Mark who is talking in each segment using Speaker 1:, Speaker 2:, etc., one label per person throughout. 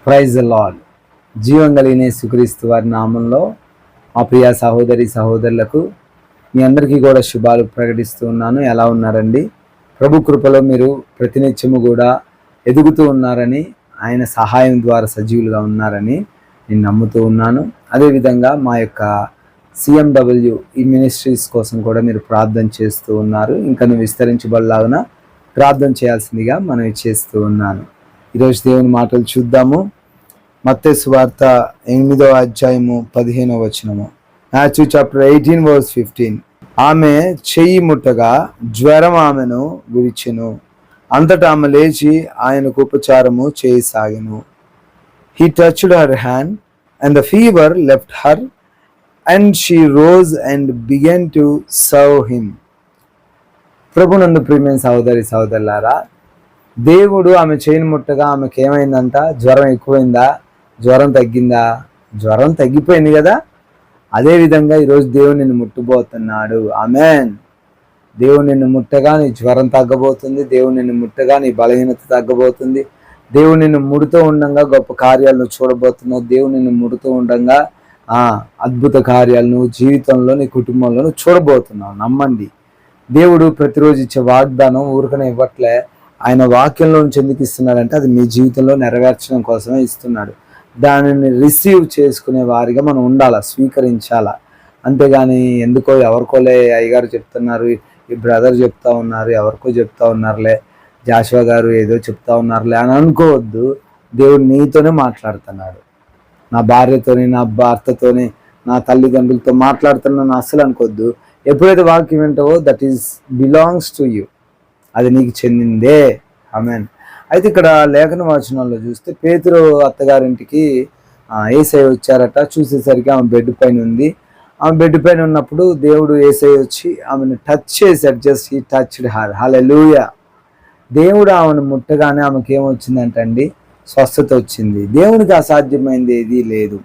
Speaker 1: Praise the lord. జీవం కలిగిన యేసుక్రీస్తు వారి నామంలో మా ప్రియ సహోదరి సహోదరులకు మీ అందరికీ కూడా శుభాలు ప్రకటిస్తూ ఉన్నాను. ఎలా ఉన్నారండి? ప్రభు కృపలో మీరు ప్రతినిత్యము కూడా ఎదుగుతూ ఉన్నారని, ఆయన సహాయం ద్వారా సజీవులుగా ఉన్నారని నేను నమ్ముతూ ఉన్నాను. అదేవిధంగా మా యొక్క CMW ఈ మినిస్ట్రీస్ కోసం కూడా మీరు ప్రార్థన చేస్తూ ఉన్నారు. ఇంకా విస్తరించబడలాగున ప్రార్థన చేయాల్సిందిగా మనం చేస్తూ ఉన్నాను. ఈరోజు దేవుని మాటలు చూద్దాము. మత్తయి సువార్త 8వ అధ్యాయము 15వ వచనము. Matthew chapter 18 verse 15. ఆమె చెయ్యి ముట్టగా జ్వరం ఆమెను విడిచెను. అంతటా ఆమె లేచి ఆయనకు ఉపచారము చేయసాగెను. He touched her hand and the fever left her and she rose and began to serve him. ప్రభునందు ప్రియమైన సహోదరి సహోదరులారా, దేవుడు ఆమె చేయిని ముట్టగా ఆమెకి ఏమైందంట? జ్వరం ఎక్కువైందా? జ్వరం తగ్గిందా? జ్వరం తగ్గిపోయింది కదా. అదేవిధంగా ఈరోజు దేవుడు నిన్ను ముట్టబోతున్నాడు. ఆమెన్. దేవుడు నిన్ను ముట్టగా నీ జ్వరం తగ్గబోతుంది. దేవుడు నిన్ను ముట్టగా నీ బలహీనత తగ్గబోతుంది. దేవుడు నిన్ను ముడుతూ ఉండగా గొప్ప కార్యాలను చూడబోతున్నావు. దేవుడు నిన్ను ముడుతూ ఉండగా అద్భుత కార్యాలను జీవితంలో నీ కుటుంబంలో చూడబోతున్నావు. నమ్మండి. దేవుడు ప్రతిరోజు ఇచ్చే వాగ్దానం ఊరికనే ఇవ్వట్లే. ఆయన వాక్యంలో నుంచి ఎందుకు ఇస్తున్నాడంటే అది మీ జీవితంలో నెరవేర్చడం కోసమే ఇస్తున్నాడు. దానిని రిసీవ్ చేసుకునే వారిగా మనం ఉండాలా, స్వీకరించాలా. అంతేగాని ఎందుకో ఎవరికోలే అయ్యగారు చెప్తున్నారు, ఈ బ్రదర్ చెప్తా ఉన్నారు, ఎవరికో చెప్తా ఉన్నారులే, జాషువా గారు ఏదో చెప్తా ఉన్నారులే అని అనుకోవద్దు. దేవుడు నీతోనే మాట్లాడుతున్నాడు. నా భార్యతోని, నా భర్తతోని, నా తల్లిదండ్రులతో మాట్లాడుతున్నాను అస్సలు అనుకోవద్దు. ఎప్పుడైతే వాక్యం వింటావో that is belongs to you, అది నీకు చెందిందే. ఆమేన్. అయితే ఇక్కడ లేఖన వచనాల్లో చూస్తే పేతురు అత్తగారింటికి యేసయ్య వచ్చారట. చూసేసరికి ఆమె బెడ్ పైన ఉంది. ఆమె బెడ్ పైన ఉన్నప్పుడు దేవుడు యేసయ్య వచ్చి ఆమెను టచ్ చేశాడు. Just he touched her. Hallelujah. దేవుడు ఆమెను ముట్టగానే ఆమెకి ఏమొచ్చిందంటండి? స్వస్థత వచ్చింది. దేవునికి అసాధ్యమైంది ఏదీ లేదు.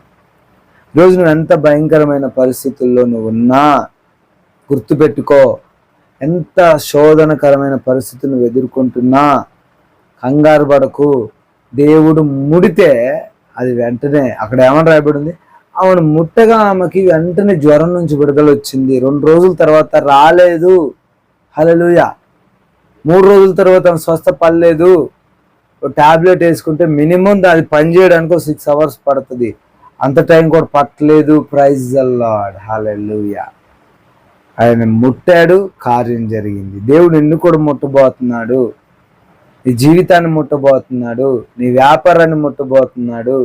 Speaker 1: ఈరోజు నువ్వు ఎంత భయంకరమైన పరిస్థితుల్లో నువ్వు ఉన్నా గుర్తుపెట్టుకో, ఎంత శోధనకరమైన పరిస్థితులు నువ్వు ఎదుర్కొంటున్నా కంగారు పడకు. దేవుడు ముడితే అది వెంటనే, అక్కడ ఏమని రాయబడింది? ఆమెను ముట్టగా ఆమెకి వెంటనే జ్వరం నుంచి విడుదల వచ్చింది. 2 రోజుల తర్వాత రాలేదు. హల్లెలూయా. 3 రోజుల తర్వాత ఆమె స్వస్థపడలేదు. టాబ్లెట్ వేసుకుంటే మినిమం అది పనిచేయడానికి 6 hours పడుతుంది. అంత టైం కూడా పట్టలేదు. Praise the Lord. హల్లెలూయా. ఆయన ముట్టాడు, కార్యం జరిగింది. దేవుడు నిన్ను కూడా ముట్టబోతున్నాడు. నీ జీవితాన్ని ముట్టబోతున్నాడు. నీ వ్యాపారాన్ని ముట్టబోతున్నాడు.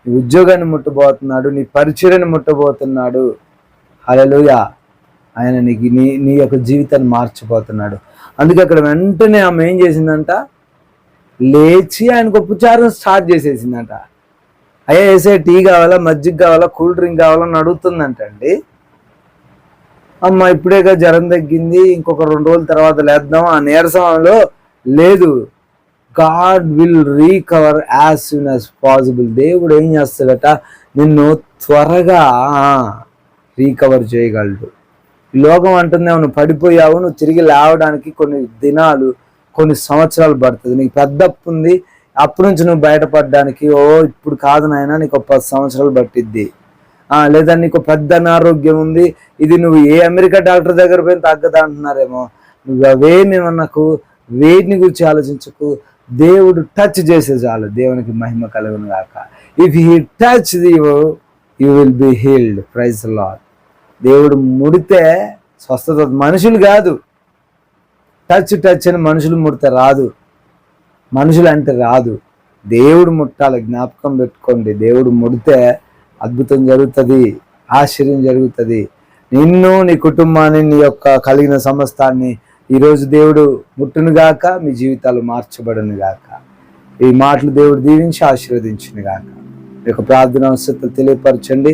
Speaker 1: నీ ఉద్యోగాన్ని ముట్టబోతున్నాడు. నీ పరిచర్యను ముట్టబోతున్నాడు. హల్లెలూయా. ఆయన నీ యొక్క జీవితాన్ని మార్చబోతున్నాడు. అందుకే అక్కడ వెంటనే ఆమె ఏం చేసిందంట? లేచి ఆయనకు ఉపచారం స్టార్ట్ చేసేసిందంట. అయ్యా వేసే టీ కావాలా, మజ్జిగ కావాలా, కూల్ డ్రింక్ కావాలని అడుగుతుందంటండి. అమ్మ ఇప్పుడేగా జ్వరం తగ్గింది, ఇంకొక 2 రోజుల తర్వాత లేద్దాం ఆ నీరసంలో లేదు. God will recover as soon as possible. దేవుడు ఏం చేస్తాడట? నిన్ను త్వరగా రీకవర్ చేయగలడు. ఈ లోకం అంటుంది నువ్వు పడిపోయావు, నువ్వు తిరిగి లేవడానికి కొన్ని దినాలు, కొన్ని సంవత్సరాలు పడుతుంది. నీకు పెద్ద అప్పు ఉంది, అప్పు నుంచి నువ్వు బయటపడడానికి ఇప్పుడు కాదు నాయన, నీకు 10 సంవత్సరాలు పట్టిద్ది. లేదా నీకు పెద్ద అనారోగ్యం ఉంది, ఇది నువ్వు ఏ అమెరికా డాక్టర్ దగ్గర పోయిన తగ్గదా అంటున్నారేమో. నువ్వు అవేమేమన్నకు, వేటిని గురించి ఆలోచించకు. దేవుడు టచ్ చేసే చాలు. దేవునికి మహిమ కలుగును గాక. If he touch you will be healed. Praise the lord. దేవుడు ముడితే స్వస్థత. మనుషులు కాదు. టచ్ అని మనుషులు ముడితే రాదు. మనుషులు అంటే రాదు. దేవుడు ముట్టాలి. జ్ఞాపకం పెట్టుకోండి. దేవుడు ముడితే అద్భుతం జరుగుతుంది, ఆశ్చర్యం జరుగుతుంది. నిన్ను, నీ కుటుంబాన్ని, నీ యొక్క కలిగిన సమస్తాన్ని ఈరోజు దేవుడు ముట్టునుగాక. మీ జీవితాలు మార్చబడును గాక. ఈ మాటలు దేవుడు దీవించి ఆశీర్వదించును గాక. మీ యొక్క ప్రార్థన అవసరతలు తెలియపరచండి.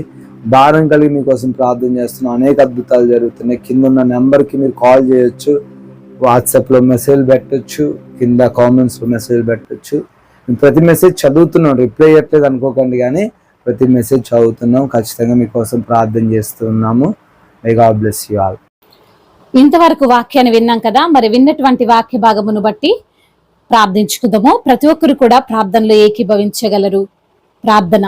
Speaker 1: భారం కలిగి మీకోసం ప్రార్థన చేస్తున్నాం. అనేక అద్భుతాలు జరుగుతున్నాయి. కింద ఉన్న నెంబర్కి మీరు కాల్ చేయొచ్చు, వాట్సాప్లో మెసేజ్ పెట్టచ్చు, కింద కామెంట్స్లో మెసేజ్ పెట్టచ్చు. మేము ప్రతి మెసేజ్ చదువుతున్నాం, రిప్లై ఇవ్వట్లేదు అనుకోకండి, కానీ ప్రతి మెసేజ్ చదువుతున్నాం. ఖచ్చితంగా మీకోసం ప్రార్థన చేస్తున్నాము. మే గాడ్ బ్లెస్ యు ఆల్.
Speaker 2: ఇంతవరకు వాక్యాన్ని విన్నాం కదా. మరి విన్నటువంటి వాక్య భాగమును బట్టి ప్రార్థించుకుందాము. ప్రతి ఒక్కరు కూడా ప్రార్థనలో ఏకీభవించగలరు. ప్రార్థన.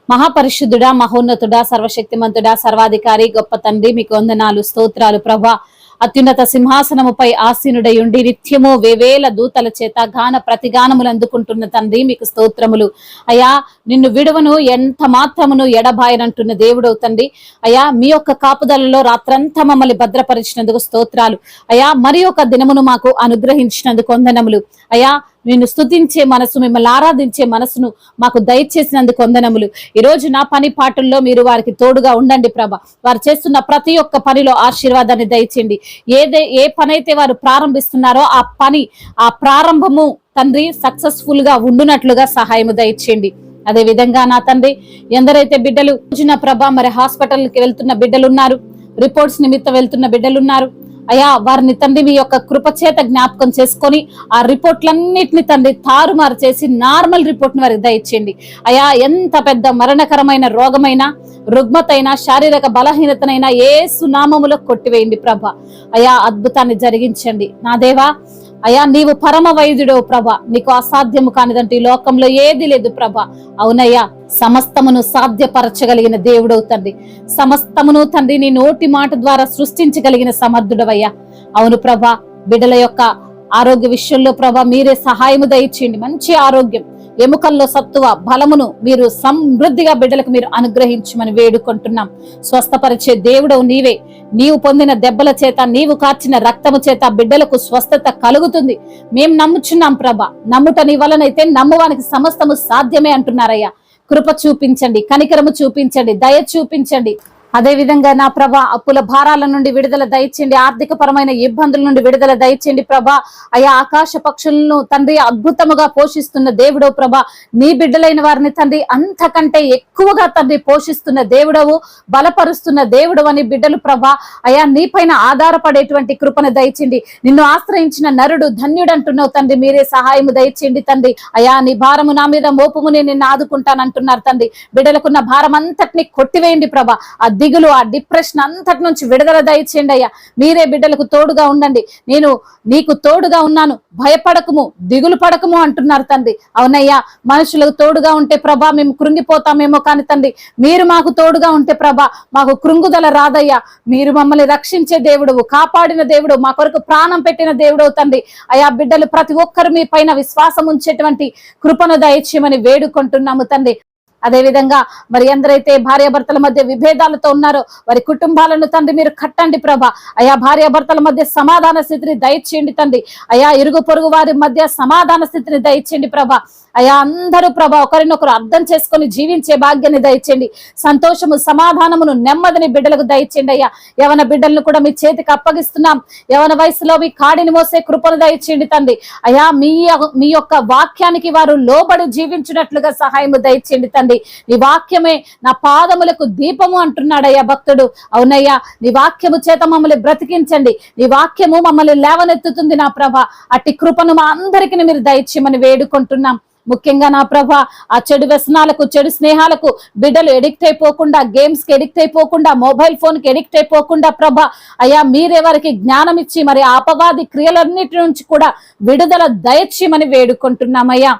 Speaker 2: మహాపరిశుద్ధుడా, మహోన్నతుడా, సర్వశక్తిమంతుడా, సర్వాధికారి, గొప్ప తండ్రి, మీకు వందనాలు, స్తోత్రాలు ప్రభా. అత్యున్నత సింహాసనముపై ఆసీనుడై ఉండి నిత్యము వేవేల దూతల చేత గాన ప్రతిగానములు అందుకుంటున్న తండ్రి, మీకు స్తోత్రములు అయ్యా. నిన్ను విడువను ఎంత మాత్రమును ఎడబాయనంటున్న దేవుడవు తండ్రి అయ్యా. మీ యొక్క కాపుదలలో రాత్రంతా మమ్మల్ని భద్రపరిచినందుకు స్తోత్రాలు అయ్యా. మరి ఒక దినమును మాకు అనుగ్రహించినందుకు వందనములు అయ్యా. నిన్ను స్తుతించే మనసు, మిమ్మల్ని ఆరాధించే మనసును మాకు దయచేసినందుకు వందనములు. ఈ రోజు నా పని పాటల్లో మీరు వారికి తోడుగా ఉండండి ప్రభ. వారు చేస్తున్న ప్రతి ఒక్క పనిలో ఆశీర్వాదాన్ని దయచేయండి. ఏ పని అయితే వారు ప్రారంభిస్తున్నారో ఆ పని, ఆ ప్రారంభము తండ్రి సక్సెస్ఫుల్ గా ఉండునట్లుగా సహాయము దయచేయండి. అదే విధంగా నా తండ్రి, ఎందరైతే బిడ్డలు నా ప్రభ మరి హాస్పిటల్కి వెళ్తున్న బిడ్డలున్నారు, రిపోర్ట్స్ నిమిత్తం వెళ్తున్న బిడ్డలున్నారు అయ్యా, వారిని తండ్రి మీ యొక్క కృపచేత జ్ఞాపకం చేసుకొని ఆ రిపోర్ట్లన్నిటిని తండ్రి తారుమారు చేసి నార్మల్ రిపోర్ట్ ని వారికి దయచేయండి అయ్యా. ఎంత పెద్ద మరణకరమైన రోగమైనా, రుగ్మతైనా, శారీరక బలహీనతనైనా యేసు నామములో కొట్టివేయండి ప్రభ అయ్యా. అద్భుతాన్ని జరిగించండి నా దేవా అయ్యా. నీవు పరమ వైద్యుడో ప్రభ, నీకు అసాధ్యము కానిదంటే ఈ లోకంలో ఏది లేదు ప్రభ. అవునయ్యా, సమస్తమును సాధ్యపరచగలిగిన దేవుడవు తండ్రి, సమస్తమును తండ్రి నీ నోటి మాట ద్వారా సృష్టించగలిగిన సమర్థుడవయ్యా. అవును ప్రభ, బిడ్డల యొక్క ఆరోగ్య విషయంలో ప్రభ మీరే సహాయము దయచేయండి. మంచి ఆరోగ్యం, ఎముకల్లో సత్తువ, బలమును మీరు సమృద్ధిగా బిడ్డలకు మీరు అనుగ్రహించమని వేడుకుంటున్నాం. స్వస్థపరిచే దేవుడవు నీవే. నీవు పొందిన దెబ్బల చేత, నీవు కార్చిన రక్తము చేత బిడ్డలకు స్వస్థత కలుగుతుంది. మేము నమ్ముచున్నాం ప్రభ. నమ్ముట నీ వలనైతే నమ్మువానికి సమస్తము సాధ్యమే అంటున్నారయ్యా. కృప చూపించండి, కనికరము చూపించండి, దయ చూపించండి. అదే విధంగా నా ప్రభ, అప్పుల భారాల నుండి విడుదల దయచేయండి, ఆర్థిక పరమైన ఇబ్బందుల నుండి విడుదల దయచేయండి ప్రభ అయ్యా. ఆకాశ పక్షులను తండ్రి అద్భుతముగా పోషిస్తున్న దేవుడవు ప్రభ, నీ బిడ్డలైన వారిని తండ్రి అంతకంటే ఎక్కువగా తండ్రి పోషిస్తున్న దేవుడవు, బలపరుస్తున్న దేవుడు అని బిడ్డలు ప్రభ అయ్యా. నీపైన ఆధారపడేటువంటి కృపను దయచేయండి. నిన్ను ఆశ్రయించిన నరుడు ధన్యుడు అంటున్నావు తండ్రి, మీరే సహాయము దయచేయండి తండ్రి అయ్యా. నీ భారము నా మీద మోపము, నేను నిన్ను ఆదుకుంటానంటున్నారు తండ్రి. బిడ్డలకున్న భారం అంతటిని కొట్టివేయండి ప్రభ. ఆ దిగులు, ఆ డిప్రెషన్ అంతటి నుంచి విడుదల దయచేయండి అయ్యా. మీరే బిడ్డలకు తోడుగా ఉండండి. నేను నీకు తోడుగా ఉన్నాను, భయపడకము, దిగులు పడకము అంటున్నారు తండ్రి. అవునయ్యా, మనుషులకు తోడుగా ఉంటే ప్రభా మేము కృంగిపోతామేమో కానీ తండ్రి, మీరు మాకు తోడుగా ఉంటే ప్రభా మాకు కృంగుదల రాదయ్యా. మీరు మమ్మల్ని రక్షించే దేవుడు, కాపాడిన దేవుడు, మా కొరకు ప్రాణం పెట్టిన దేవుడు తండ్రి అయ్యా. బిడ్డలు ప్రతి ఒక్కరు మీ పైన విశ్వాసం ఉంచేటువంటి కృపను దయచేయమని వేడుకుంటున్నాము తండ్రి. అదే విధంగా మరి ఎందరైతే భార్యాభర్తల మధ్య విభేదాలతో ఉన్నారో వారి కుటుంబాలను తండ్రి మీరు కట్టండి ప్రభ అయా. భార్యాభర్తల మధ్య సమాధాన స్థితిని దయచేయండి తండ్రి అయా. ఇరుగు పొరుగు వారి మధ్య సమాధాన స్థితిని దయచేయండి ప్రభ అయా. అందరూ ప్రభ ఒకరినొకరు అర్థం చేసుకొని జీవించే భాగ్యాన్ని దయచేయండి. సంతోషము, సమాధానమును, నెమ్మదిని బిడ్డలకు దయచేయండి అయ్యా. యవన బిడ్డలను కూడా మీ చేతికి అప్పగిస్తున్నాం. యవన వయసులో మీ కాడిని మోసే కృపను దయచేయండి తండ్రి అయా. మీ యొక్క వాక్యానికి వారు లోబడి జీవించినట్లుగా సహాయము దయచేయండి తండ్రి. నీ వాక్యమే నా పాదములకు దీపము అంటున్నాడయ్యా భక్తుడు. అవునయ్యా, నీ వాక్యము చేత మమ్మల్ని బ్రతికించండి. నీ వాక్యము మమ్మల్ని లేవనెత్తుతుంది నా ప్రభ. అట్టి కృపను మా అందరికీ మీరు దయచేయమని వేడుకుంటున్నాం. ముఖ్యంగా నా ప్రభ ఆ చెడు వ్యసనాలకు, చెడు స్నేహాలకు బిడ్డలు ఎడిక్ట్ అయిపోకుండా, గేమ్స్ కి ఎడిక్ట్ అయిపోకుండా, మొబైల్ ఫోన్ కి ఎడిక్ట్ అయిపోకుండా ప్రభ అయ్యా మీరే వారికి జ్ఞానం ఇచ్చి మరి అపవాది క్రియలన్నిటి నుంచి కూడా విడుదల దయచేయమని వేడుకుంటున్నామయ్యా.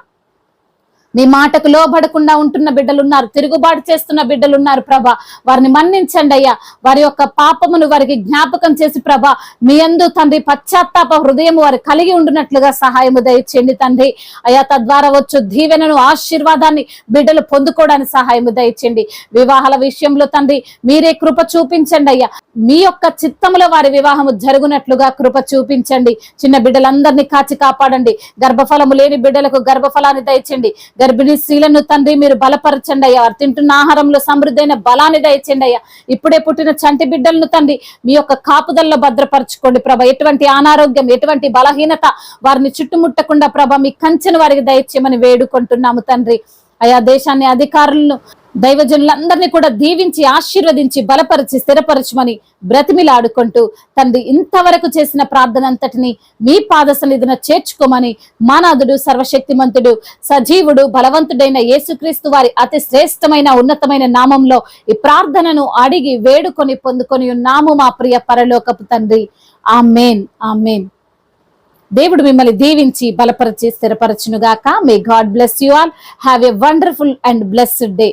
Speaker 2: నీ మాటకు లోబడకుండా ఉంటున్న బిడ్డలున్నారు, తిరుగుబాటు చేస్తున్న బిడ్డలున్నారు ప్రభ. వారిని మన్నించండి అయ్యా. వారి యొక్క పాపమును వారికి జ్ఞాపకం చేసి ప్రభ మీ యందు తండ్రి పశ్చాత్తాప హృదయం వారు కలిగి ఉండునట్లుగా సహాయము దయచేయండి తండ్రి అయ్యా. తద్వారా వచ్చు దీవెనను, ఆశీర్వాదాన్ని బిడ్డలు పొందుకోవడానికి సహాయము దయచేయండి. వివాహాల విషయంలో తండ్రి మీరే కృప చూపించండి అయ్యా. మీ యొక్క చిత్తములో వారి వివాహము జరుగునట్లుగా కృప చూపించండి. చిన్న బిడ్డలందరినీ కాచి కాపాడండి. గర్భఫలము లేని బిడ్డలకు గర్భఫలాన్ని దయచేయండి. గర్భిణీ స్త్రీలను తండ్రి మీరు బలపరచండి అయ్యా. వారు తింటున్న ఆహారంలో సమృద్ధైన బలాన్ని దయచేయండి అయ్యా. ఇప్పుడే పుట్టిన చంటి బిడ్డలను తండ్రి మీ యొక్క కాపుదల్లో భద్రపరచుకోండి ప్రభ. ఎటువంటి అనారోగ్యం, ఎటువంటి బలహీనత వారిని చుట్టుముట్టకుండా ప్రభ మీ కంచెను వారికి దయచేయమని వేడుకుంటున్నాము తండ్రి అయా. దేశాన్ని, అధికారులను, దైవజనులందరినీ కూడా దీవించి, ఆశీర్వదించి, బలపరిచి, స్థిరపరచమని బ్రతిమిలాడుకుంటూ తండ్రి ఇంతవరకు చేసిన ప్రార్థన అంతటిని మీ పాద సన్నిధిన చేర్చుకోమని మానాథుడు, సర్వశక్తిమంతుడు, సజీవుడు, బలవంతుడైన యేసుక్రీస్తు వారి అతి శ్రేష్టమైన ఉన్నతమైన నామంలో ఈ ప్రార్థనను అడిగి వేడుకొని పొందుకొని ఉన్నాము మా ప్రియ పరలోకపు తండ్రి. ఆమేన్, ఆమేన్. దేవుడు మిమ్మల్ని దీవించి బలపరిచి స్థిరపరచునుగాక. May God bless you all. Have a wonderful and blessed day.